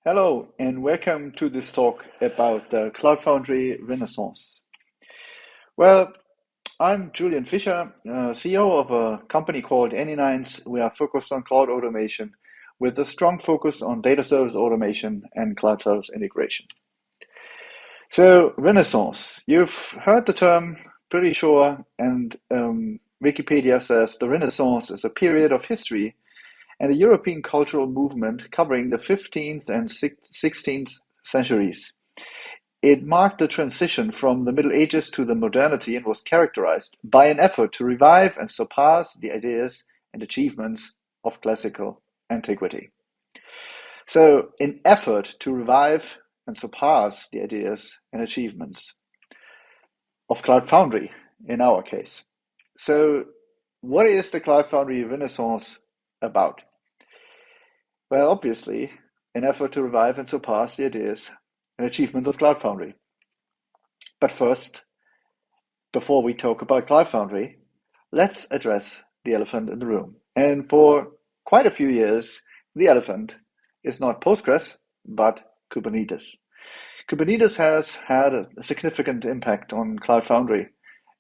Hello, and welcome to this talk about the Cloud Foundry Renaissance. Well, I'm Julian Fischer, CEO of a company called Any9s. We are focused on cloud automation with a strong focus on data service automation and cloud service integration. So, Renaissance, you've heard the term, pretty sure, and Wikipedia says the Renaissance is a period of history and a European cultural movement covering the 15th and 16th centuries. It marked the transition from the Middle Ages to the modernity and was characterized by an effort to revive and surpass the ideas and achievements of classical antiquity. So, an effort to revive and surpass the ideas and achievements of Cloud Foundry in our case. So, what is the Cloud Foundry Renaissance about? Well, obviously, an effort to revive and surpass the ideas and achievements of Cloud Foundry. But first, before we talk about Cloud Foundry, let's address the elephant in the room. And for quite a few years, the elephant is not Postgres, but Kubernetes. Kubernetes has had a significant impact on Cloud Foundry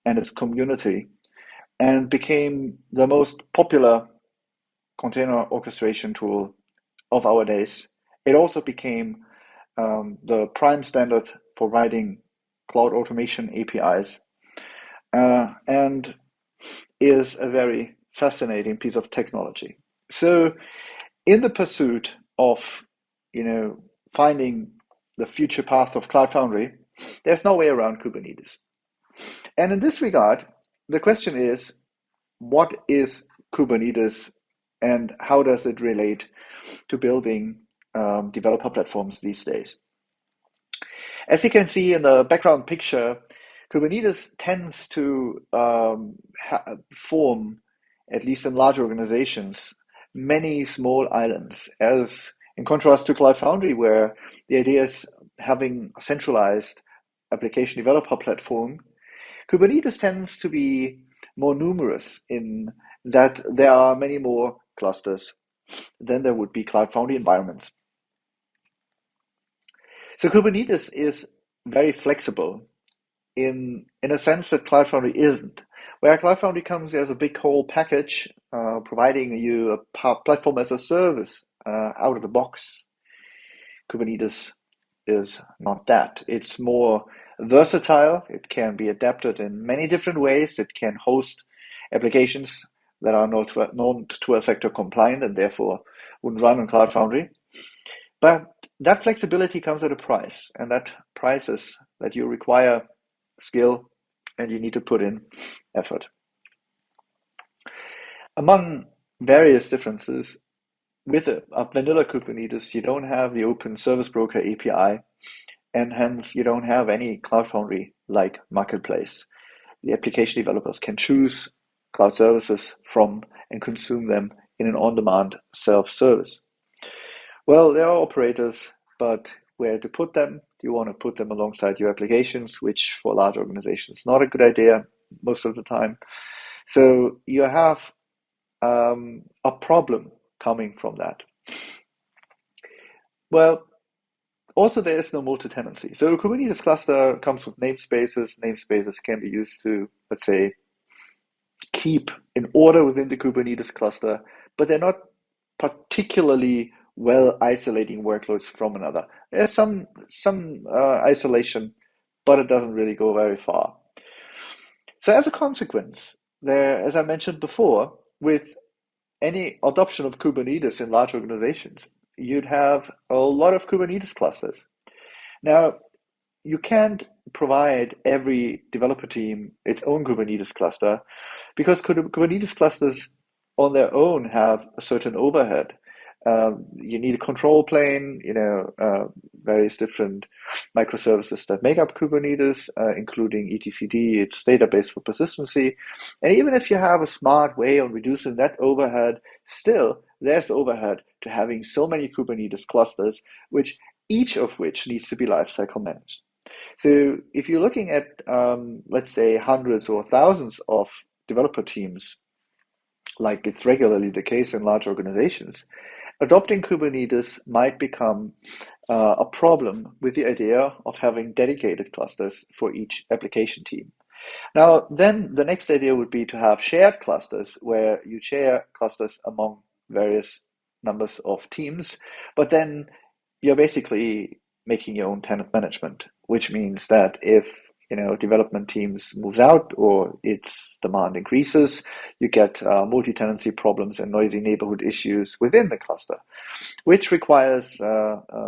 and its community and became the most popular container orchestration tool of our days. It also became the prime standard for writing cloud automation APIs and is a very fascinating piece of technology. So, in the pursuit of finding the future path of Cloud Foundry, there's no way around Kubernetes. And in this regard, the question is, what is Kubernetes and how does it relate to building developer platforms these days? As you can see in the background picture, Kubernetes tends to form, at least in large organizations, many small islands, as in contrast to Cloud Foundry, where the idea is having a centralized application developer platform. Kubernetes tends to be more numerous in that there are many more clusters than there would be Cloud Foundry environments. So Kubernetes is very flexible in a sense that Cloud Foundry isn't. Where Cloud Foundry comes as a big whole package, providing you a platform as a service out of the box, Kubernetes is not that. It's more versatile. It can be adapted in many different ways. It can host applications that are not two-factor compliant and therefore wouldn't run on Cloud Foundry. But that flexibility comes at a price, and that price is that you require skill and you need to put in effort. Among various differences, with a vanilla Kubernetes, you don't have the open service broker API, and hence you don't have any Cloud Foundry-like marketplace. The application developers can choose cloud services from and consume them in an on-demand self-service. Well, there are operators, but where to put them? Do you want to put them alongside your applications, which for large organizations is not a good idea most of the time. So you have a problem coming from that. Well, also there is no multi-tenancy. So a Kubernetes cluster comes with namespaces. Namespaces can be used to, let's say, keep in order within the Kubernetes cluster, but they're not particularly well isolating workloads from another. There's some isolation, but it doesn't really go very far. So as a consequence, as I mentioned before, with any adoption of Kubernetes in large organizations, you'd have a lot of Kubernetes clusters. Now, you can't provide every developer team its own Kubernetes cluster because Kubernetes clusters on their own have a certain overhead. You need a control plane, various different microservices that make up Kubernetes, including etcd, its database for persistency. And even if you have a smart way of reducing that overhead, still there's overhead to having so many Kubernetes clusters, each of which needs to be lifecycle managed. So if you're looking at, let's say, hundreds or thousands of developer teams, like it's regularly the case in large organizations, adopting Kubernetes might become a problem with the idea of having dedicated clusters for each application team. Now, then the next idea would be to have shared clusters where you share clusters among various numbers of teams, but then you're basically making your own tenant management, which means that if development teams moves out or its demand increases, you get multi-tenancy problems and noisy neighborhood issues within the cluster, which requires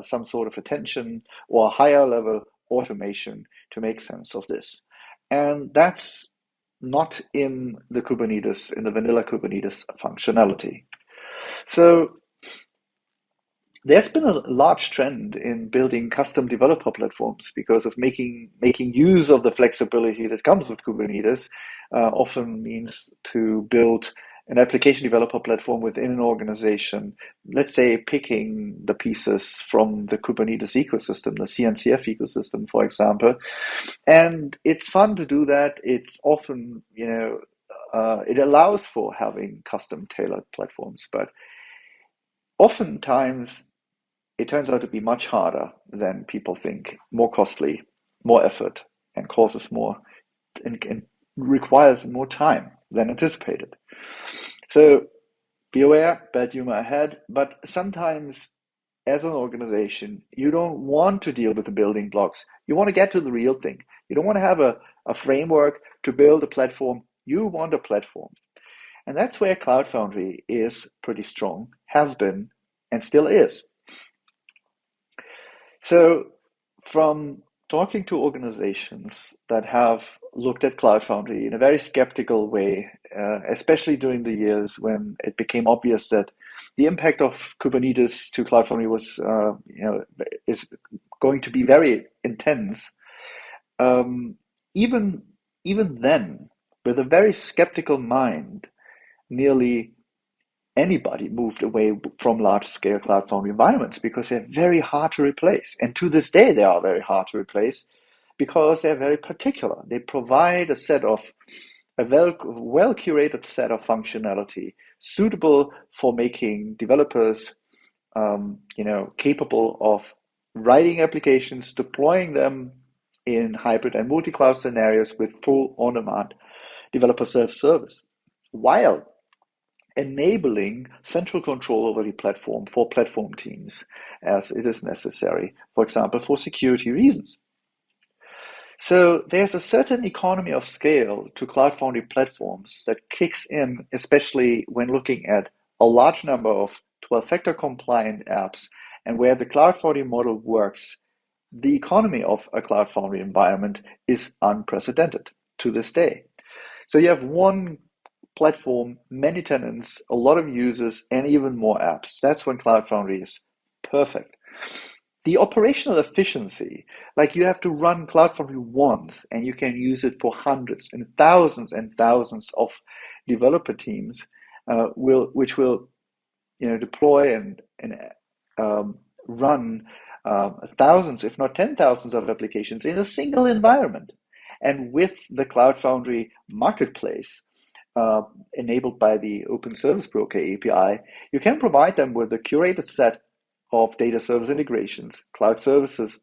some sort of attention or higher level automation to make sense of this. And that's not in the vanilla Kubernetes functionality. So there's been a large trend in building custom developer platforms because of making use of the flexibility that comes with Kubernetes. Often means to build an application developer platform within an organization, let's say picking the pieces from the Kubernetes ecosystem, the CNCF ecosystem, for example. And it's fun to do that. It's often, it allows for having custom tailored platforms, but oftentimes it turns out to be much harder than people think, more costly, more effort, and causes more and requires more time than anticipated. So be aware, bad humor ahead, but sometimes as an organization, you don't want to deal with the building blocks. You want to get to the real thing. You don't want to have a framework to build a platform. You want a platform. And that's where Cloud Foundry is pretty strong, has been, and still is. So from talking to organizations that have looked at Cloud Foundry in a very skeptical way, especially during the years when it became obvious that the impact of Kubernetes to Cloud Foundry was, is going to be very intense. Even then, with a very skeptical mind, nearly anybody moved away from large-scale Cloud Foundry environments because they're very hard to replace. And to this day, they are very hard to replace because they're very particular. They provide a well-curated set of functionality suitable for making developers, capable of writing applications, deploying them in hybrid and multi-cloud scenarios with full on-demand developer self-service, while enabling central control over the platform for platform teams as it is necessary, for example, for security reasons. So there's a certain economy of scale to Cloud Foundry platforms that kicks in, especially when looking at a large number of 12-factor compliant apps and where the Cloud Foundry model works. The economy of a Cloud Foundry environment is unprecedented to this day. So you have one platform, many tenants, a lot of users, and even more apps. That's when Cloud Foundry is perfect. The operational efficiency, like you have to run Cloud Foundry once and you can use it for hundreds and thousands of developer teams, which will deploy and run thousands, if not 10,000s of applications in a single environment. And with the Cloud Foundry marketplace, enabled by the Open Service Broker API, you can provide them with a curated set of data service integrations, cloud services,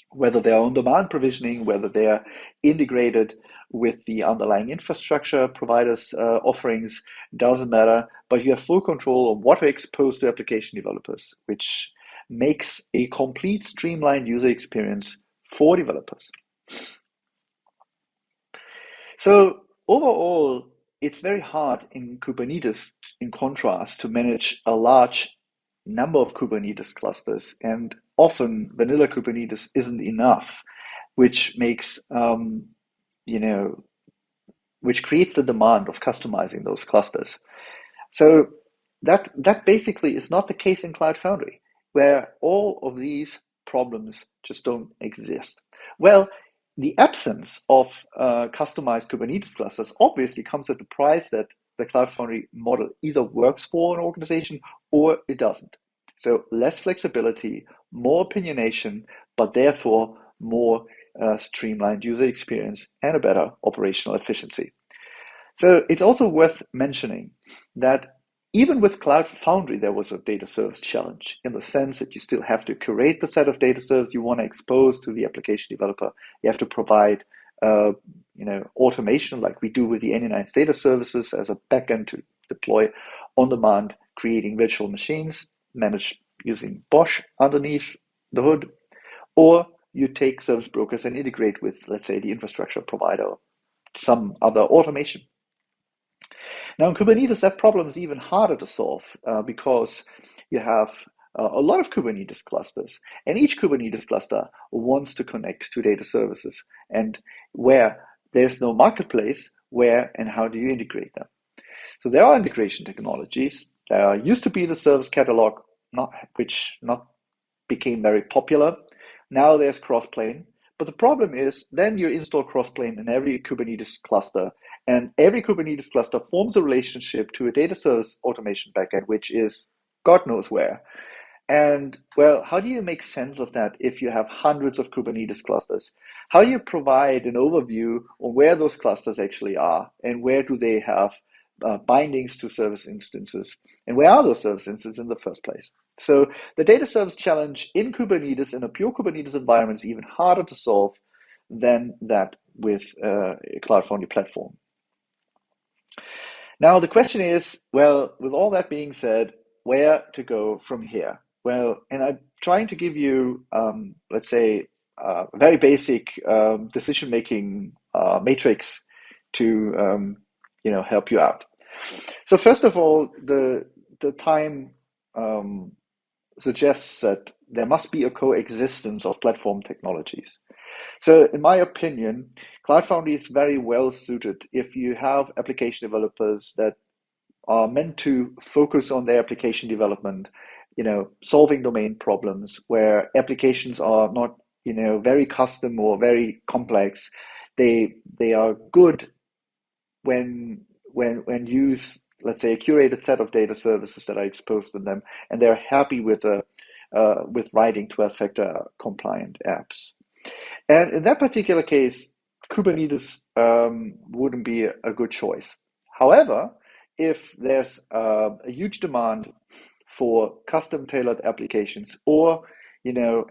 whether they're on-demand provisioning, whether they're integrated with the underlying infrastructure providers' offerings, doesn't matter, but you have full control of what to expose to application developers, which makes a complete streamlined user experience for developers. So overall, it's very hard in Kubernetes, in contrast, to manage a large number of Kubernetes clusters, and often vanilla Kubernetes isn't enough, which makes which creates the demand of customizing those clusters. So that basically is not the case in Cloud Foundry, where all of these problems just don't exist. Well, the absence of customized Kubernetes clusters obviously comes at the price that the Cloud Foundry model either works for an organization or it doesn't. So less flexibility, more opinionation, but therefore more streamlined user experience and a better operational efficiency. So it's also worth mentioning that even with Cloud Foundry, there was a data service challenge in the sense that you still have to curate the set of data servers you want to expose to the application developer. You have to provide automation like we do with the N9's data services as a backend to deploy on demand, creating virtual machines managed using BOSH underneath the hood, or you take service brokers and integrate with, let's say, the infrastructure provider, some other automation. Now in Kubernetes, that problem is even harder to solve because you have a lot of Kubernetes clusters, and each Kubernetes cluster wants to connect to data services. And where there's no marketplace, where and how do you integrate them? So there are integration technologies. There used to be the service catalog, which became very popular. Now there's crossplane. But the problem is then you install crossplane in every Kubernetes cluster, and every Kubernetes cluster forms a relationship to a data service automation backend, which is God knows where. And well, how do you make sense of that if you have hundreds of Kubernetes clusters? How do you provide an overview on where those clusters actually are and where do they have bindings to service instances? And where are those service instances in the first place? So the data service challenge in Kubernetes, in a pure Kubernetes environment, is even harder to solve than that with a Cloud Foundry platform. Now the question is, well, with all that being said, where to go from here? Well, and I'm trying to give you, let's say, a very basic decision-making matrix to, help you out. So first of all, the time suggests that there must be a coexistence of platform technologies. So in my opinion, Cloud Foundry is very well suited if you have application developers that are meant to focus on their application development, solving domain problems where applications are not, very custom or very complex. They are good when use, let's say, a curated set of data services that are exposed to them, and they're happy with writing 12-factor compliant apps. And in that particular case, Kubernetes wouldn't be a good choice. However, if there's a huge demand for custom-tailored applications, or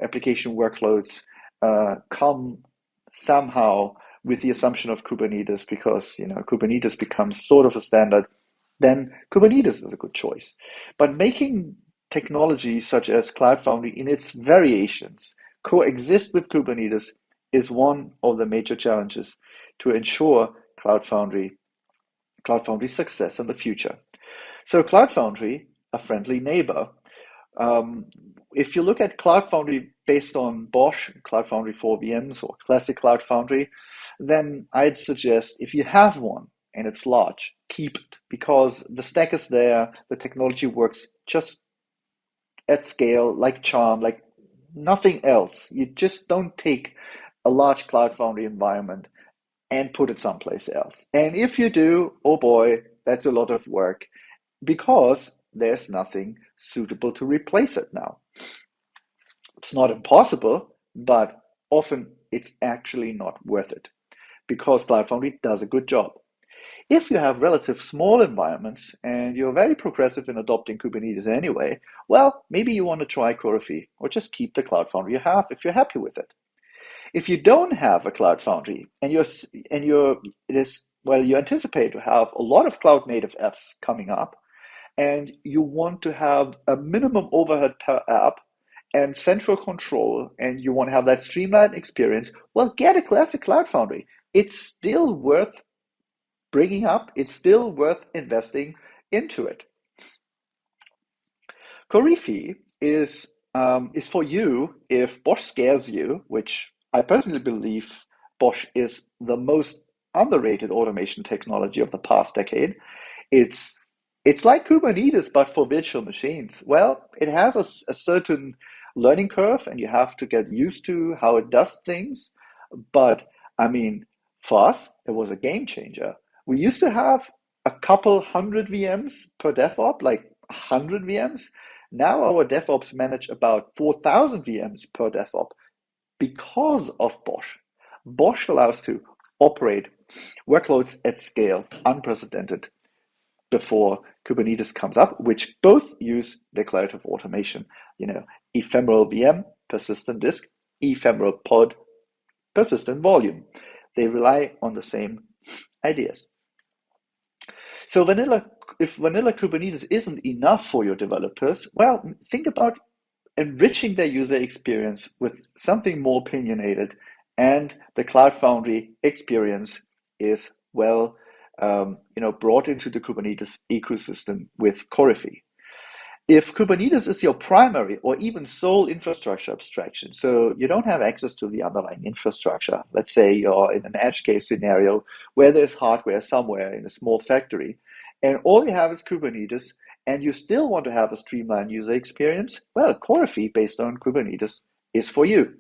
application workloads come somehow with the assumption of Kubernetes, because Kubernetes becomes sort of a standard, then Kubernetes is a good choice. But making technology such as Cloud Foundry in its variations coexist with Kubernetes is one of the major challenges to ensure Cloud Foundry's success in the future. So Cloud Foundry, a friendly neighbor. If you look at Cloud Foundry based on BOSH, Cloud Foundry for VMs, or classic Cloud Foundry, then I'd suggest if you have one and it's large, keep it, because the stack is there, the technology works just at scale, like charm, like nothing else. You just don't take a large Cloud Foundry environment and put it someplace else. And if you do, oh boy, that's a lot of work, because there's nothing suitable to replace it now. It's not impossible, but often it's actually not worth it, because Cloud Foundry does a good job. If you have relative small environments and you're very progressive in adopting Kubernetes anyway, well, maybe you want to try Korifi, or just keep the Cloud Foundry you have if you're happy with it. If you don't have a Cloud Foundry and you anticipate to have a lot of cloud native apps coming up, and you want to have a minimum overhead per app and central control, and you want to have that streamlined experience, well, get a classic Cloud Foundry. It's still worth bringing up. It's still worth investing into it. Korifi is for you if BOSH scares you, which I personally believe BOSH is the most underrated automation technology of the past decade. It's like Kubernetes, but for virtual machines. Well, it has a certain learning curve, and you have to get used to how it does things. But I mean, for us, it was a game changer. We used to have a couple hundred VMs per DevOps, like 100 VMs. Now our DevOps manage about 4,000 VMs per DevOps because of BOSH. BOSH allows to operate workloads at scale, unprecedented. before Kubernetes comes up, which both use declarative automation. Ephemeral VM, persistent disk, ephemeral pod, persistent volume. They rely on the same ideas. So if vanilla Kubernetes isn't enough for your developers, well, think about enriching their user experience with something more opinionated, and the Cloud Foundry experience is brought into the Kubernetes ecosystem with Korifi. If Kubernetes is your primary or even sole infrastructure abstraction, so you don't have access to the underlying infrastructure, let's say you're in an edge case scenario where there's hardware somewhere in a small factory, and all you have is Kubernetes, and you still want to have a streamlined user experience, well, Korifi based on Kubernetes is for you.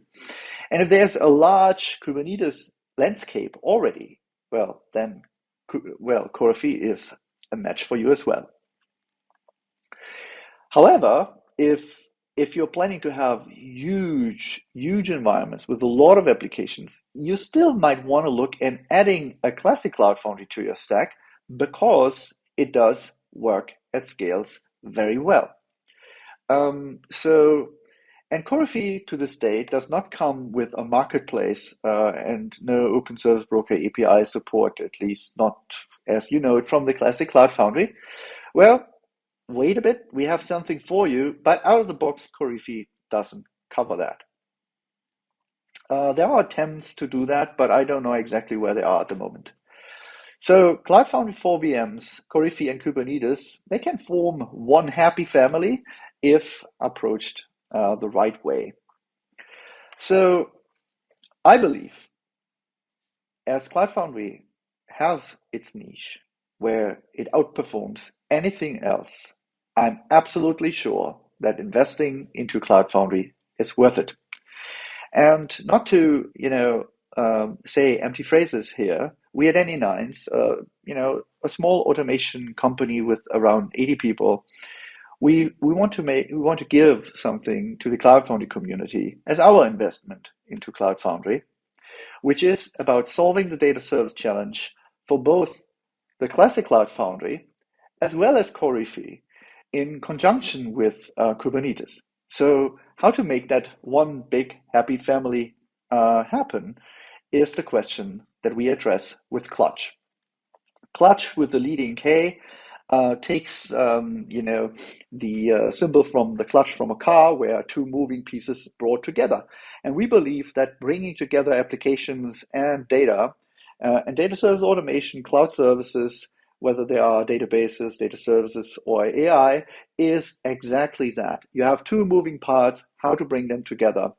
And if there's a large Kubernetes landscape already, then Korifi is a match for you as well. However, if you're planning to have huge environments with a lot of applications, you still might want to look at adding a classic Cloud Foundry to your stack, because it does work at scales very well. And Korifi to this day does not come with a marketplace and no open service broker API support, at least not as you know it from the classic Cloud Foundry. Well, wait a bit, we have something for you, but out of the box, Korifi doesn't cover that. There are attempts to do that, but I don't know exactly where they are at the moment. So Cloud Foundry for VMs, Korifi and Kubernetes, they can form one happy family if approached the right way. So I believe as Cloud Foundry has its niche where it outperforms anything else, I'm absolutely sure that investing into Cloud Foundry is worth it. And not to, say empty phrases here, we at Any9s, a small automation company with around 80 people, we want to give something to the Cloud Foundry community as our investment into Cloud Foundry, which is about solving the data service challenge for both the classic Cloud Foundry as well as Korifi in conjunction with Kubernetes. So how to make that one big happy family happen is the question that we address with Klutch. Klutch with the leading K takes the symbol from the clutch from a car where two moving pieces brought together. And we believe that bringing together applications and data service automation, cloud services, whether they are databases, data services, or AI, is exactly that. You have two moving parts, how to bring them together.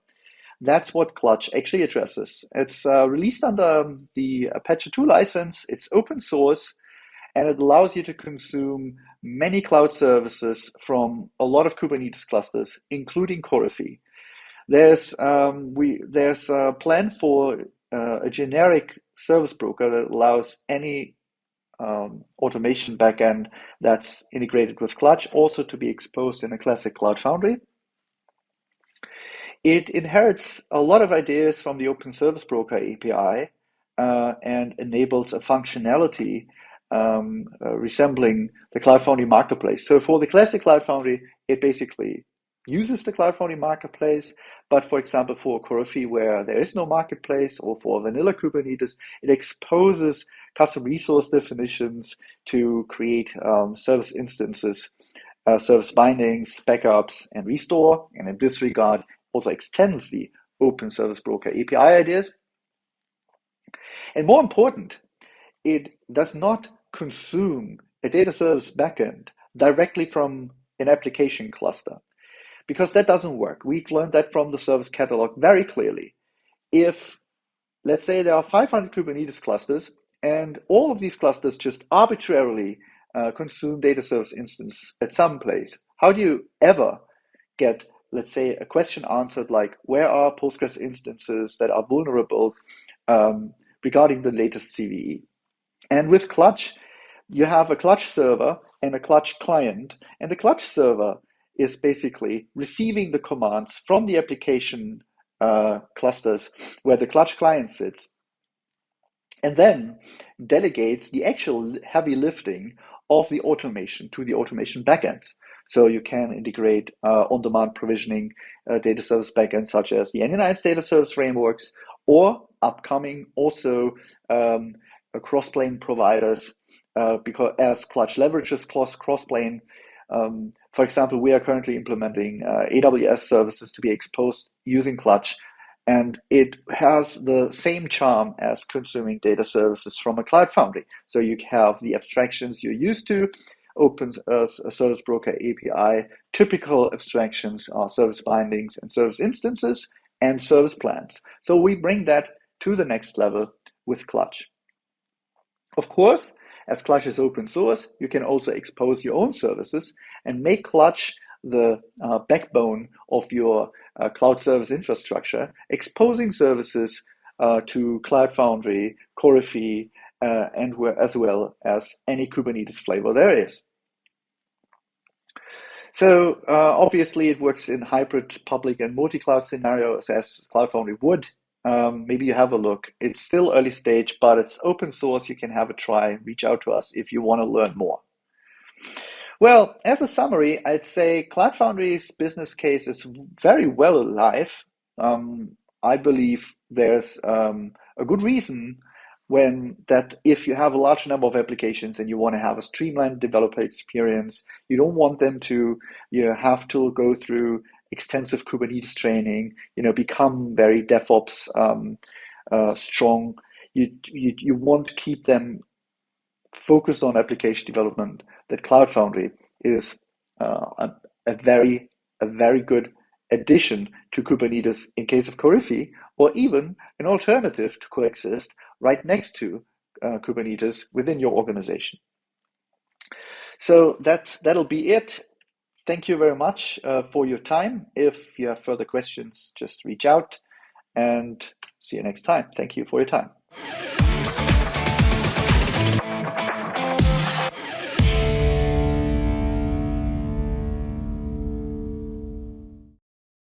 That's what Klutch actually addresses. It's released under the Apache 2 license. It's open source, and it allows you to consume many cloud services from a lot of Kubernetes clusters, including Korifi. There's a plan for a generic service broker that allows any automation backend that's integrated with Klutch also to be exposed in a classic Cloud Foundry. It inherits a lot of ideas from the Open Service Broker API and enables a functionality resembling the Cloud Foundry marketplace. So for the classic Cloud Foundry, it basically uses the Cloud Foundry marketplace. But for example, for Korifi, where there is no marketplace, or for vanilla Kubernetes, it exposes custom resource definitions to create service instances, service bindings, backups, and restore. And in this regard, also extends the Open Service Broker API ideas. And more important, it does not consume a data service backend directly from an application cluster, because that doesn't work. We've learned that from the service catalog very clearly. If, let's say, there are 500 Kubernetes clusters, and all of these clusters just arbitrarily consume data service instance at some place, how do you ever get, let's say, a question answered like, where are Postgres instances that are vulnerable regarding the latest CVE? And with Klutch, you have a Klutch server and a Klutch client, and the Klutch server is basically receiving the commands from the application clusters where the Klutch client sits, and then delegates the actual heavy lifting of the automation to the automation backends. So you can integrate on-demand provisioning data service backends such as the Any9's data service frameworks, or upcoming also cross-plane providers, because as Klutch leverages cross-plane. For example, we are currently implementing AWS services to be exposed using Klutch, and it has the same charm as consuming data services from a Cloud Foundry. So you have the abstractions you're used to, open a service broker API. Typical abstractions are service bindings and service instances and service plans. So we bring that to the next level with Klutch. Of course, as Klutch is open source, you can also expose your own services and make Klutch the backbone of your cloud service infrastructure, exposing services to Cloud Foundry, Korifi, and as well as any Kubernetes flavor there is. So obviously it works in hybrid public and multi-cloud scenarios as Cloud Foundry would. Maybe you have a look. It's still early stage, but it's open source. You can have a try. Reach out to us if you want to learn more. Well, as a summary, I'd say Cloud Foundry's business case is very well alive. I believe there's a good reason that if you have a large number of applications and you want to have a streamlined developer experience, you don't want them to have to go through extensive Kubernetes training, become very DevOps strong. You want to keep them focused on application development. That Cloud Foundry is a very good addition to Kubernetes in case of Korifi, or even an alternative to coexist right next to Kubernetes within your organization. So that'll be it. Thank you very much for your time. If you have further questions, just reach out, and see you next time. Thank you for your time.